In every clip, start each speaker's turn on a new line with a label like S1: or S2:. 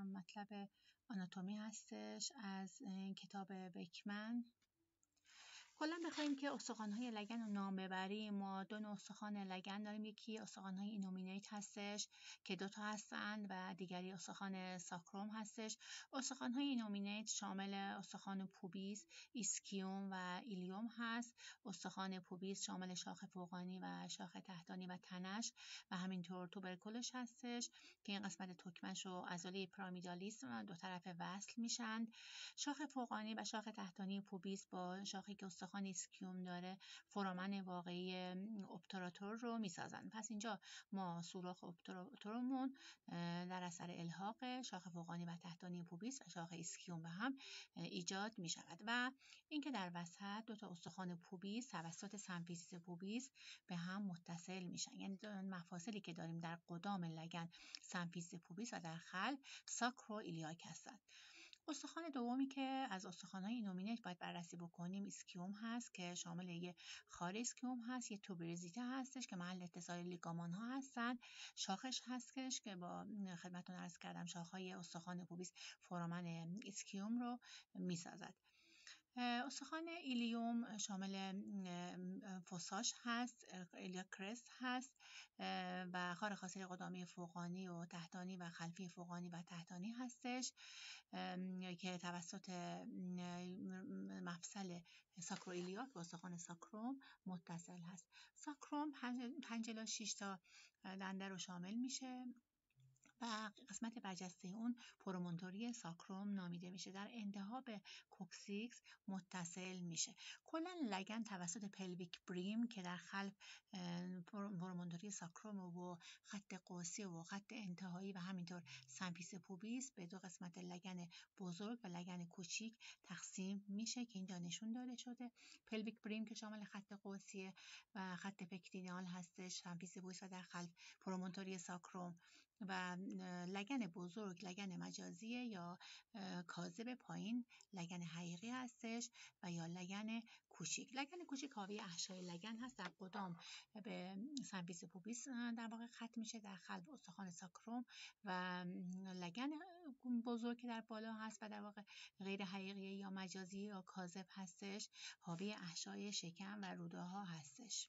S1: مطلب آناتومی هستش از کتاب بکمن. کلا بخوایم که استخوان‌های لگن رو نام ببریم، ما دو نوع استخوان لگن داریم. یکی استخوان‌های اینومینیت هستش که دوتا هستند و دیگری استخوان ساکروم هستش. استخوان‌های اینومینیت شامل استخوان پوبیس، ایسکیوم و ایلیوم هست. استخوان پوبیس شامل شاخ فوقانی و شاخ تحتانی و تنش و همینطور توبرکلش هستش که این قسمت تکمش و عضله پیرامیدالیس دو طرف وصل میشن. شاخ فوقانی و شاخ تحتانی پوبیس با شاخی که استخوان ایسکیوم داره فورامن واقعی ابتوراتور رو میسازن. پس اینجا ما سوراخ ابتوراتورمون در اثر الحاق شاخ فوقانی و تحتانی پوبیس و شاخ ایسکیوم به هم ایجاد می شود و اینکه در وسط دو تا استخوان پوبیس توسط سمفیسیس پوبیس به هم متصل میشن. یعنی مفاصلی که داریم در قدام لگن سمفیسیس پوبیس و در خلف ساکرو ایلیاک هستند. استخوان دومی که از استخوان‌های اینومینیت باید بررسی بکنیم ایسکیوم هست که شامل یه خار ایسکیوم هست، یه توبریزیته هستش که محل اتصال لیگامان ها هستن. شاخش هستش که با خدمتتون عرض کردم شاخهای استخوان پوبیس فورامن ایسکیوم رو میسازد. استخوان ایلیوم شامل فوساژ هست، ایلیاکرس هست و خار خاصه قدامی فوقانی و تحتانی و خلفی فوقانی و تحتانی هستش که توسط مفصل ساکروایلیاک و استخوان ساکروم متصل هست. ساکروم 5 الی 6 تا دنده رو شامل میشه و قسمت برجسته اون پرومونتوری ساکروم نامیده میشه. در انتها به کوکسیکس متصل میشه. کلا لگن توسط پلویک بریم که در خلف پرومونتوری ساکروم و خط قوسی و خط انتهایی و همینطور سمفیس پوبیس به دو قسمت لگن بزرگ و لگن کوچیک تقسیم میشه که اینجا نشون داده شده. پلویک بریم که شامل خط قوسی و خط پکتینال هستش، سمفیس پوبیس و در خلف پرومونتوری ساکروم و لگن بزرگ لگن مجازی یا کاذب پایین لگن حقیقی هستش و یا لگن کوچیک. لگن کوچیک حاوی احشای لگن هست، در قدام به سمفیس پوبیس در واقع ختم میشه، در خلف استخوان ساکروم و لگن بزرگ که در بالا هست و در واقع غیر حقیقی یا مجازی یا کاذب هستش حاوی احشای شکم و روده ها هستش.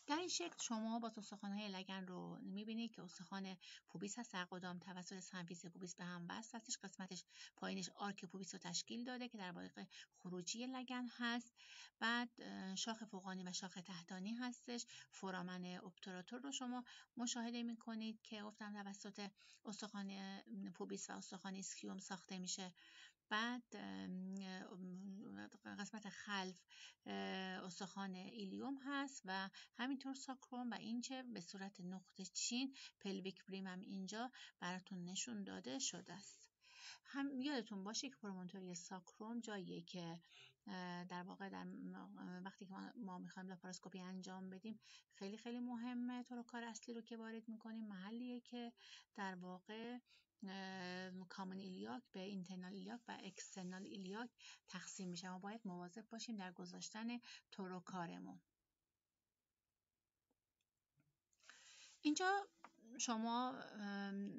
S1: در این شکل شما با استخوان‌های لگن رو می‌بینید که استخوان پوبیس هست در قدام توسط سمفیس پوبیس به هم وصل هستش. قسمتش پایینش آرک پوبیس رو تشکیل داده که در واقع خروجی لگن هست. بعد شاخ فوقانی و شاخ تحتانی هستش. فورامن ابتوراتور رو شما مشاهده می‌کنید که گفتم توسط استخوان پوبیس و استخوان ایسکیوم ساخته میشه. بعد قسمت خلف استخوان ایلیوم هست و همینطور ساکروم و اینچه به صورت نقطه چین پلویک بریم هم اینجا براتون نشون داده شده است. هم یادتون باشه که پرومونتوری ساکروم جاییه که در واقع وقتی که ما میخوایم لاپاراسکوپی انجام بدیم خیلی خیلی مهمه. تو رو کار اصلی رو که وارد میکنیم محلیه که در واقع کامن ایلیاک به اینترنال ایلیاک و اکسترنال ایلیاک تقسیم میشه. ما باید مواظب باشیم در گذاشتن توروکارمون. اینجا شما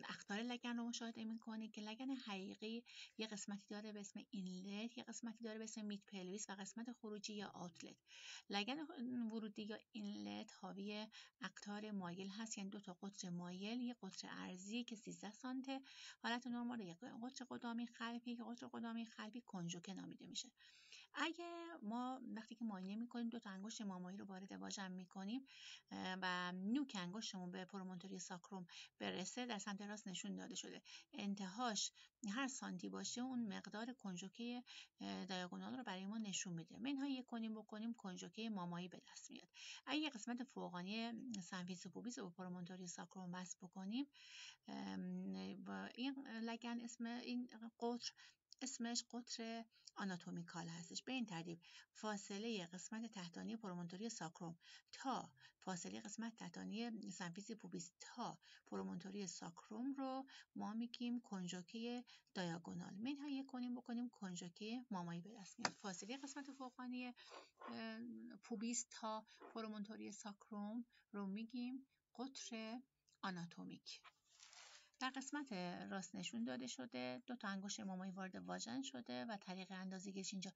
S1: اقطار لگن رو مشاهده میکنید که لگن حقیقی یه قسمتی داره به اسم اینلت، یه قسمتی داره به اسم مید پلویس و قسمت خروجی یا آوتلت. لگن ورودی یا اینلت حاوی اقطار مایل هست، یعنی دو تا قطر مایل، یه قطر عرضی که 13 سانته حالت نرمال، یک قطر قدامی خلفی که قطر قدامی خلفی کنژوکه نامیده میشه. اگه ما وقتی که معاینه میکنیم دو تا انگشت مامایی رو وارد واژن میکنیم و نوک انگشتمون به پرومونتوری ساکروم برسه، در سمت راست نشون داده شده انتهاش هر سانتی باشه اون مقدار کنژوکه دیاگونال رو برای ما نشون میده. منهای بکنیم کنژوکه مامایی به دست میاد. اگه قسمت فوقانی سمفیس پوبیس و پرومونتوری ساکروم وصل بکنیم و این لگن این قطر اسمش قطر آناتومیکال هستش. به این ترتیب فاصله قسمت تحتانی پرومونتوری ساکروم تا فاصله قسمت تحتانی سمفیس پوبیس تا پرومونتوری ساکروم رو ما میگیم کنژوکه دیاگونال. منهای بکنیم کنژوکه مامایی به دست میاد. فاصله قسمت فوقانی پوبیس تا پرومونتوری ساکروم رو میگیم قطر آناتومیک. در قسمت راست نشون داده شده 2 تا انگشت مامایی وارد واژن شده و طریق اندازه‌گیریش اینجا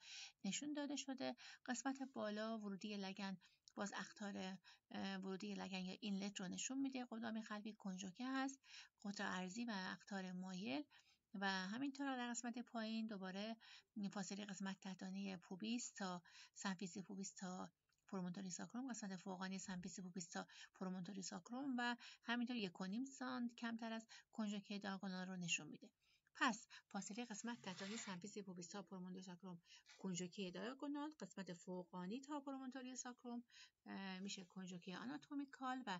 S1: نشون داده شده. قسمت بالا ورودی لگن باز اقطار ورودی لگن یا اینلت رو نشون میده. قدام قلبی کنجوکه هست، قطر عرضی و اقطار مایل و همینطور در قسمت پایین دوباره فاصله قسمت تحتانی پوبیس تا سمفیس پوبیس تا پرومونتوری ساکروم، قسمت فوقانی سمفیس پوبیس تا پرومونتوری ساکروم و همینطور 1.5 سانت کمتر از کنجوکه دایگونال رو نشون میده. پس فاصله قسمت تحتانی سمفیس پوبیس تا پرومونتوری ساکروم کنجوکه دایگونال، قسمت فوقانی تا پرومونتوری ساکروم میشه کنجوکه آناتومیکال و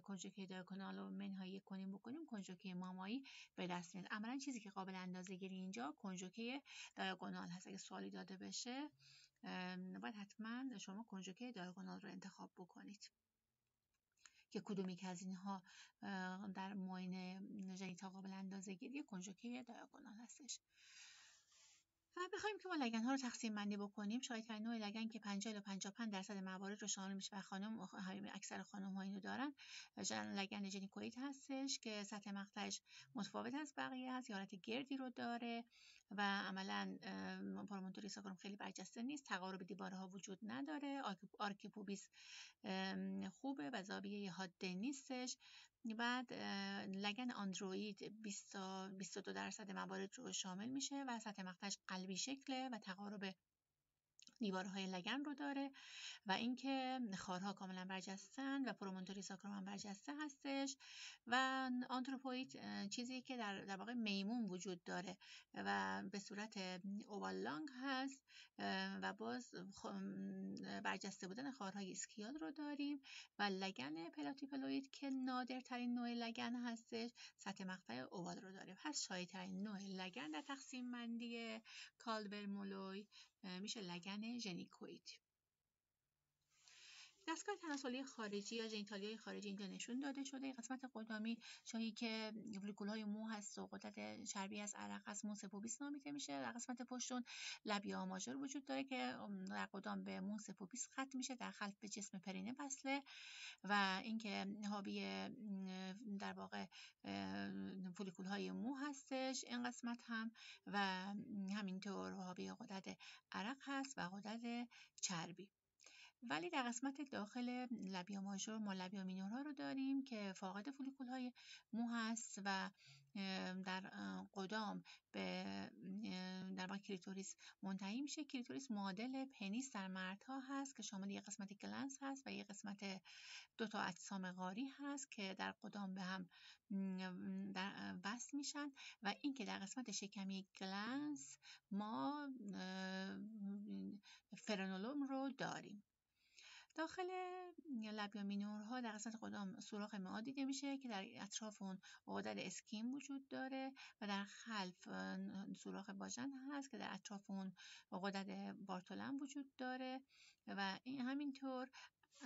S1: کنجوکه دایگونال رو منهای 1.5 بکنیم کنجوکه مامایی به دست میاد. عملا چیزی که قابل اندازه‌گیری اینجا کنجوکه دایگونال هست. اگه سوالی داده بشه باید حتما شما کنجوکه دایگونال رو انتخاب بکنید که کدومی که از اینها در معاینه ژنیتال قابل اندازه‌گیری کنجوکه دایگونال هستش. و بخوایم که ما لگن ها رو تقسیم بندی بکنیم، شایدترین نوع لگن که 50 الی 55% موارد رو شامل میشه و اکثر خانم ها اینو دارن لگن ژنیکوئید هستش که سطح مقطعش متفاوت از بقیه هست، حالت گردی رو داره و عملا پرومونتوری ساکروم خیلی برجسته نیست، تقارب دیوارها وجود نداره، آرک پوبیس خوبه و زاویه حاده نیستش. بعد لگن آندروید 22% موارد رو شامل میشه و سطح مقطعش قلبی شکله و تقارب دیوارهای لگن رو داره و اینکه خارها کاملا برجستن و پرومونتوری ساکروم هم برجسته هستش و آنتروپوید چیزی که در واقع میمون وجود داره و به صورت اوالانگ هست و باز برجسته بودن خارهای اسکیال رو داریم و لگن پلاتیپلوید که نادرترین نوع لگن هستش سطح مقطع اوال رو داره. پس شایع‌ترین نوع لگن در تقسیم بندی کالبر-مولوی میشه لگن ژنیکوئید. دستگاه تناسلی خارجی یا ژنیتالیای خارجی اینجا نشون داده شده. قسمت قدامی جایی که فولیکول‌های مو هست و غدد چربی از عرق هست موس پوبیس نامیده میشه. در قسمت پشتون لبیا ماژور وجود داره که در قدام به موس پوبیس ختم میشه، در خلف به جسم پرینه وصله و اینکه حاوی در واقع فولیکول‌های مو هستش این قسمت هم و همینطور حاوی غدد عرق هست و غدد چربی. ولی در قسمت داخل لبیا ماژور ما لبیا مینورها رو داریم که فاقد فولیکول‌های مو هست و در قدام به در واقع کلیتوریس منتهی میشه. کلیتوریس معادل پنیس در مردها هست که شامل یک قسمت گلنس هست و یک قسمت 2 تا اجسام قاری هست که در قدام به هم وصل میشن و اینکه در قسمت شکمی گلنس ما فرنولوم رو داریم. داخل لبیا مینورها در قسمت قدام سوراخ معاد دیده میشه که در اطراف اون غدد اسکیم وجود داره و در خلف سوراخ واژن هست که در اطراف اون غدد بارتولم وجود داره و این همینطور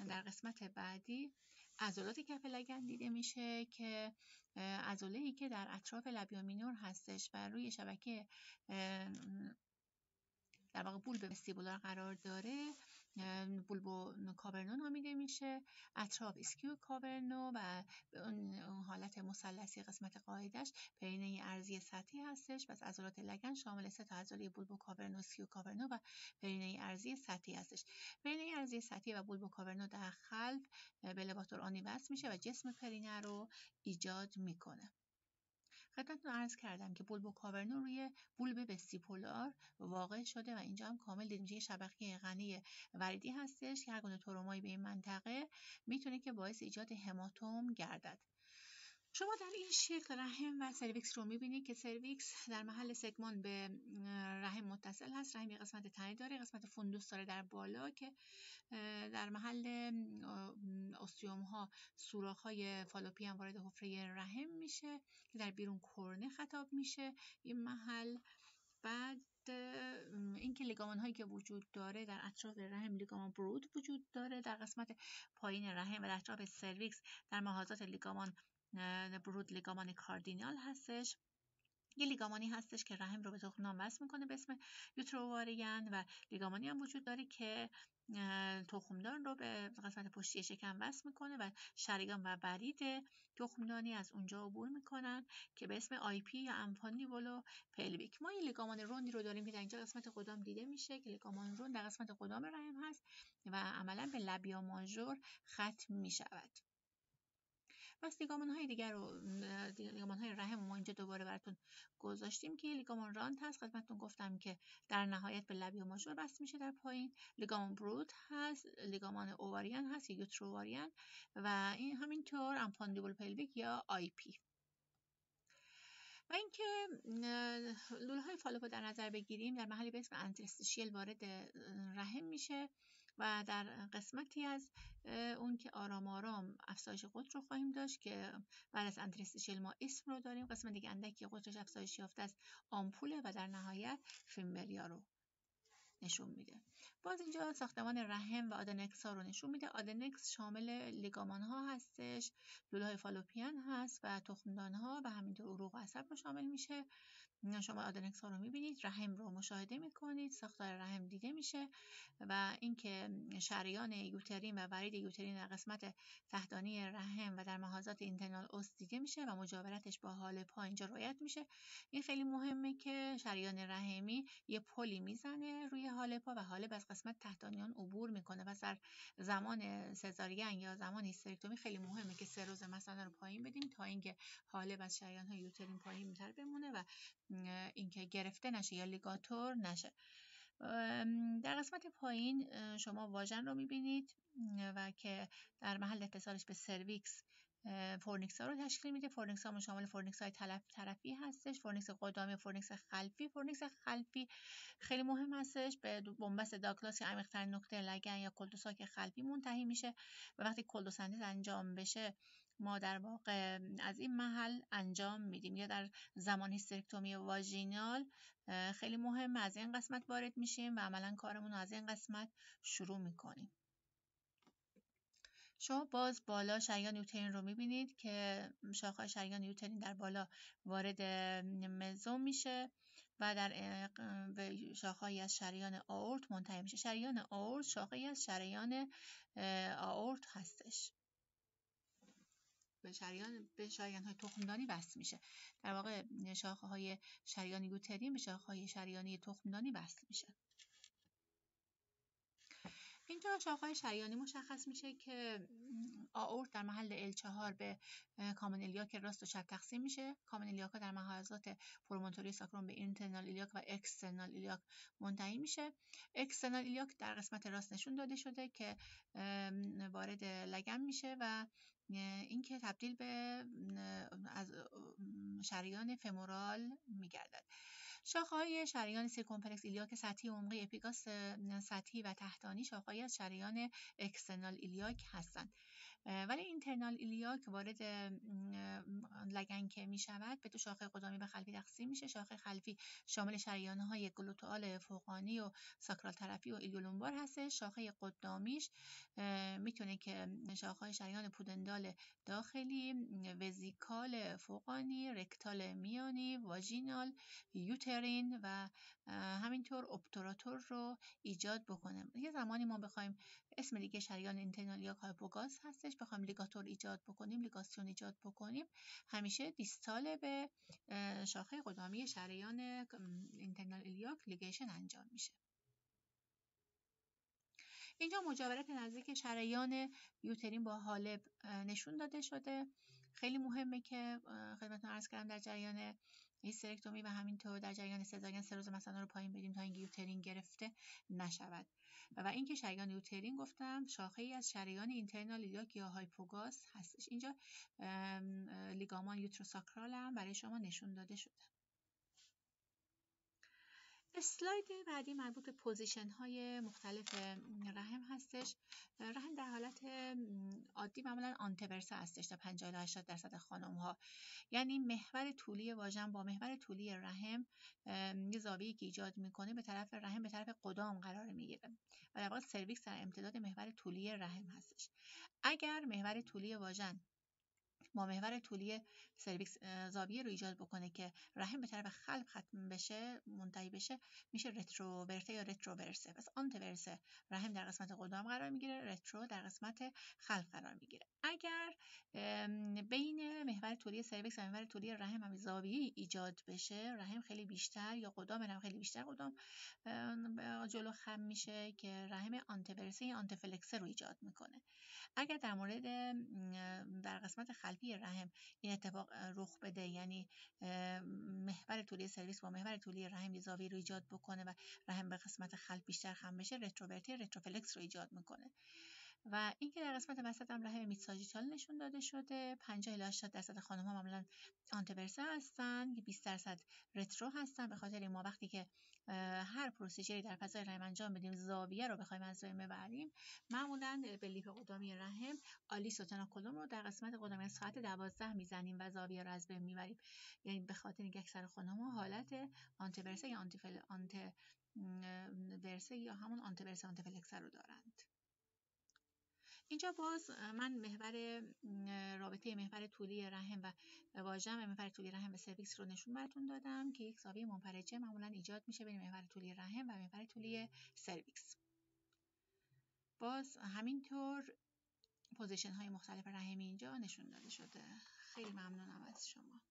S1: در قسمت بعدی عضلات کف لگن دیده میشه که عضله‌ای که در اطراف لبیا مینور هستش و روی شبکه در واقع بولب وستیبولار قرار داره بولبو کاورنو نامیده میشه. اطراف اسکیو کاورنو و اون حالت مثلثی قسمت قاعدش پرینه ارضی سطحی هستش. پس عضلات لگن شامل 3 تا عضله بولبو کاورنو، اسکیو کاورنو و پرینه ارضی سطحی هستش. پرینه ارضی سطحی و بولبو کاورنو در خلف به لباتور آنی وصل میشه و جسم پرینه رو ایجاد میکنه. خدمتتون عرض کردم که بولبو کاورنو روی بولب وستیبولار واقع شده و اینجا هم کامل دیدیم که شبکه غنی وریدی هستش که هر گونه ترومایی به این منطقه میتونه که باعث ایجاد هماتوم گردد. شما در این شکل رحم و سرویکس رو میبینید که سرویکس در محل سگمان به رحم متصل هست. رحم یه قسمت تنی داره، قسمت فوندوس داره در بالا که در محل اوستیوم ها سوراخ های فالوپی هم وارد حفره رحم میشه که در بیرون کرنه خطاب میشه این محل. بعد اینکه لیگامان هایی که وجود داره در اطراف رحم لیگامان برود وجود داره، در قسمت پایین رحم و در اطراف سرویکس در محاذات لیگامان برود لیگامان کاردینال هستش یه لیگامانی هستش که رحم رو به تخمدان وصل میکنه به اسم یوتروواریان و لیگامانی هم وجود داره که تخمدان رو به قسمت پشتی شکم وصل میکنه و شریان و ورید تخمدانی از اونجا عبور میکنن که به اسم آی پی یا امپاندیبولو پلویک. ما این لیگامان روندی رو داریم که در اینجا قسمت قدام دیده میشه که لیگامان روند در قسمت قدام رحم هست و عملا به لبیا ماژور ختم میشود. پس لیگامان‌های دیگر رو لیگامان‌های رحم ما اینجا دوباره براتون گذاشتیم که لیگامان رانت هست، خدمتتون گفتم که در نهایت به لبیا ماژور بسته میشه در پایین. لیگامان برود هست، لیگامان اوواریان هست یا یوتروواریان و این همینطور امپاندیبول پلویک یا آی پی. و اینکه لوله‌های فالوپو در نظر بگیریم در محلی به اسم انترستیشیل وارد رحم میشه و در قسمتی از اون که آرام آرام افزایش قطر رو خواهیم داشت که بعد از انترستیشیل ما اسم رو داریم. قسمت دیگه اندکی قطرش افزایش یافته از آمپوله و در نهایت فیمبریا رو نشون میده. باز اینجا ساختمان رحم و آدنکس ها رو نشون میده. آدنکس شامل لیگامان ها هستش، لوله‌های فالوپیان هست و تخمدان ها و همینطور عروق و عصب رو شامل میشه. شما آدنکس ها رو میبینید، رحم رو مشاهده میکنید، ساختار رحم دیده میشه و اینکه شریان یوترین و ورید یوترین در قسمت تحتانی رحم و در محاذات اینترنال اوست دیده میشه و مجاورتش با حال پا اینجا رعایت میشه. این خیلی مهمه که شریان رحمی یه پلی میزنه روی حال پا و حالب از قسمت تحتانی آن عبور میکنه و در زمان سزارین یا زمان هیستریکتومی خیلی مهمه که سروز مثلا رو پایین بدیم تا اینکه حالب از شریان های یوترین پایین تر بمونه و اینکه گرفته نشه یا لیگاتور نشه. در قسمت پایین شما واژن رو میبینید و که در محل اتصالش به سرویکس فورنیکس ها رو تشکیل میده. فورنیکس ها شامل فورنیکس های طرفی هستش، فورنیکس قدامی و فورنیکس خلفی. فورنیکس خلفی خیلی مهم هستش، به بنبست داگلاس یا عمیق‌ترین نقطه لگن یا کلدوساک خلفی منتهی میشه و وقتی کلدوسنتیز انجام بشه ما در واقع از این محل انجام میدیم یا در زمان هیستریکتومی واژینال خیلی مهم از این قسمت وارد میشیم و عملا کارمون رو از این قسمت شروع میکنیم. شما باز بالا شریان یوترین رو میبینید که شاخه‌های شریان یوترین در بالا وارد مزوم میشه و در شاخه‌ای از شریان آورت منتهی میشه. شریان آورت شاخه‌ای از شریان آورت هستش. به شریان‌های تخمدانی وصل میشه. در واقع شاخه‌های شریان یوترین به شاخه‌های شریانی تخمدانی وصل میشه. اینجا شاخه‌های شریانی مشخص میشه که آورت در محل L4 به کامن الیاک راست و چپ تقسیم میشه. کامن الیاکا در محاذات پرومونتوری ساکروم به اینترنال الیاک و اکسترنال الیاک منتهی میشه. اکسترنال الیاک در قسمت راست نشون داده شده که وارد لگن میشه و اینکه تبدیل به از شریان فمورال میگردد. شاخه‌های شریان سیرکمفلکس ایلیاک سطحی و عمقی اپیگاس سطحی و تحتانی شاخه‌ای از شریان اکسترنال ایلیاک هستند. ولی اینترنال ایلیاک وارد لگن که می شود به دو شاخه قدامی و خلفی تقسیم میشه. شاخه خلفی شامل شریان‌های گلوتئال فوقانی و ساکرال طرفی و ایلیولومبار هستش. شاخه قدامیش میتونه که شاخه‌های شریان پودندال داخلی، وزیکال فوقانی، رکتال میانی، واژینال، یوترین و همینطور obturator رو ایجاد بکنه. یه زمانی ما بخوایم اسم دیگه شریان اینترنال یا هایپوگاز هستش، بخوایم لیگاتور ایجاد بکنیم، لیگاسیون ایجاد بکنیم، همیشه دیستال به شاخه قدامی شریان اینترنال ایلیاک لیگیشن انجام میشه. اینجا مجاورت نزدیک شریان یوترین با حالب نشون داده شده. خیلی مهمه که خدمتتون عرض کردم در جریان هیستریکتومی و همینطور در جریان سزارین سروز مثانه رو پایین بدیم تا اینکه یوترین گرفته نشود. و اینکه شریان یوترین گفتم شاخه ای از شریان اینترنال ایلیاک یا هایپوگاز هستش. اینجا لیگامان یوتروساکرال هم برای شما نشون داده شده. اسلاید بعدی مربوط به پوزیشن های مختلف رحم هستش. رحم در حالت عادی معمولا آنتورسه هستش تا 50 تا 80% خانم ها، یعنی محور طولی واژن با محور طولی رحم یه زاویه‌ای که ایجاد میکنه به طرف رحم به طرف قدام قرار میگیره و در واقع سرویکس در امتداد محور طولی رحم هستش. اگر محور طولی واژن با محور طولی سرویکس زاویه رو ایجاد بکنه که رحم به طرف خلف ختم بشه، منتهی بشه، میشه رتروورته یا رتروورسه. پس آنتورسه رحم در قسمت قدام قرار میگیره، رترو در قسمت خلف قرار میگیره. اگر بین محور طولی سرویکس و محور طولی رحم هم زاویه ایجاد بشه، رحم خیلی بیشتر یا قدام رحم خیلی بیشتر قدام جلو خم میشه که رحم آنتورسه یا آنتفلکسه رو ایجاد میکنه. اگر در مورد در قسمت خلفی رحم این اتفاق رخ بده، یعنی محور طولی سرویس با محور طولی رحم زاویه رو ایجاد بکنه و رحم به قسمت خلف بیشتر خم بشه، رتروورتی رتروفلکس رو ایجاد میکنه. و اینکه در قسمت وسط هم رحم میدساژیتال نشون داده شده. 50 الی 80% خانم‌ها معمولا آنتورسه هستن، 20% رترو هستن. به خاطر ما وقتی که هر پروسیجری در فضای رحم انجام بدیم، زاویه رو بخوایم از بین ببریم، معمولا به لیف قدامی رحم آلیس و تناکولوم رو در قسمت قدامی ساعت 12 میزنیم و زاویه رو از بین میبریم. یعنی به خاطر اینکه اکثر خانم‌ها حالت آنتورسه یا آنتورسه یا همون آنتورسه آنتفلکس رو دارند. اینجا باز من رابطه محور طولی رحم و واژن و محور طولی رحم و سرویکس رو نشون براتون دادم که یک زاویه منفرجه معمولا ایجاد میشه بین محور طولی رحم و محور طولی سرویکس. باز همینطور پوزیشن های مختلف رحمی اینجا نشون داده شده. خیلی ممنونم از شما.